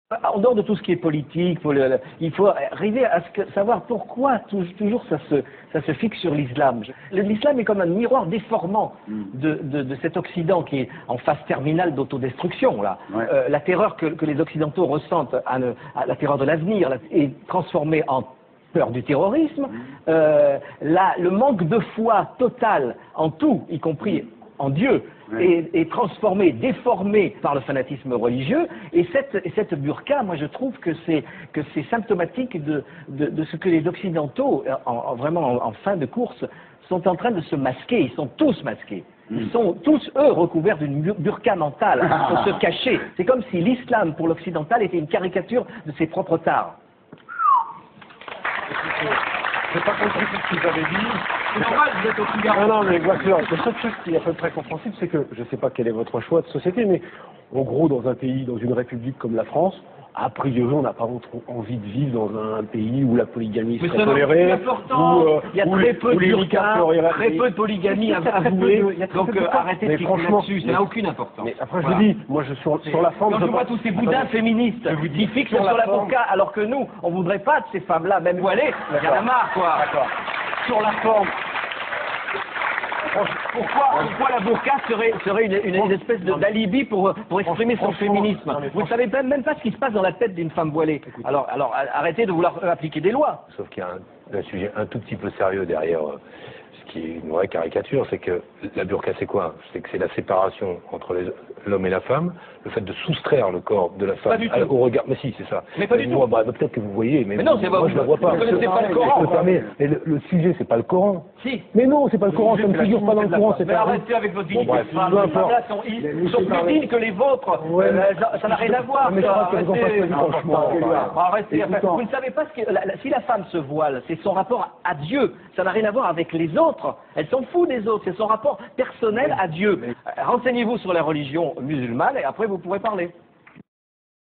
En dehors de tout ce qui est politique, il faut arriver à savoir pourquoi toujours ça se fixe sur l'islam. L'islam est comme un miroir déformant de cet Occident qui est en phase terminale d'autodestruction. Ouais. La terreur que les Occidentaux ressentent, la terreur de l'avenir, est transformée en peur du terrorisme. Le manque de foi total en tout, y compris en Dieu, est transformé, déformé par le fanatisme religieux. Et cette burqa, moi je trouve que c'est symptomatique de ce que les Occidentaux, vraiment en fin de course, sont en train de se masquer. Ils sont tous masqués. Ils sont tous, eux, recouverts d'une burqa mentale pour se cacher. C'est comme si l'islam, pour l'occidental, était une caricature de ses propres tares. J'ai pas compris ce que vous avez dit. C'est normal, vous êtes au Figaro. Non, mais voici, la seule chose qui est à peu près compréhensible, c'est que, je ne sais pas quel est votre choix de société, mais en gros, dans un pays, dans une république comme la France, a priori, on n'a pas trop envie de vivre dans un pays où la polygamie serait tolérée, il y a très peu de burqa, très peu de polygamie avouée, donc arrêtez de fixer là-dessus, ça n'a aucune importance. Mais après, je vous dis, moi, sur la forme... Quand je vois tous ces boudins féministes qui fixent sur la burqa, alors que nous, on ne voudrait pas de ces femmes-là, même voilées, il y en a marre, quoi. Sur la forme... Pourquoi la burqa serait une espèce d'alibi pour exprimer son féminisme? Vous ne savez même pas ce qui se passe dans la tête d'une femme voilée. Alors arrêtez de vouloir appliquer des lois. Sauf qu'il y a un sujet un tout petit peu sérieux derrière ce qui est une vraie caricature, c'est que la burqa c'est quoi? C'est que c'est la séparation entre l'homme et la femme, le fait de soustraire le corps de la femme au regard. Mais si, c'est ça. Mais pas du tout. Peut-être que vous voyez, mais non, moi je ne la vois pas. Vous ne connaissez pas le Coran. Mais le sujet, c'est pas le Coran. Si. Mais non, c'est pas le Coran, ça ne figure pas dans le Coran. Mais arrêtez avec votre dignité. Les femmes sont plus dignes que les vôtres. Ça n'a rien à voir. Mais franchement. Arrêtez. Vous ne savez pas si la femme se voile, c'est son rapport à Dieu. Ça n'a rien à voir avec les autres. Elle s'en fout des autres. C'est son rapport personnel à Dieu. Renseignez-vous sur la religion musulmane et après vous pourrez parler.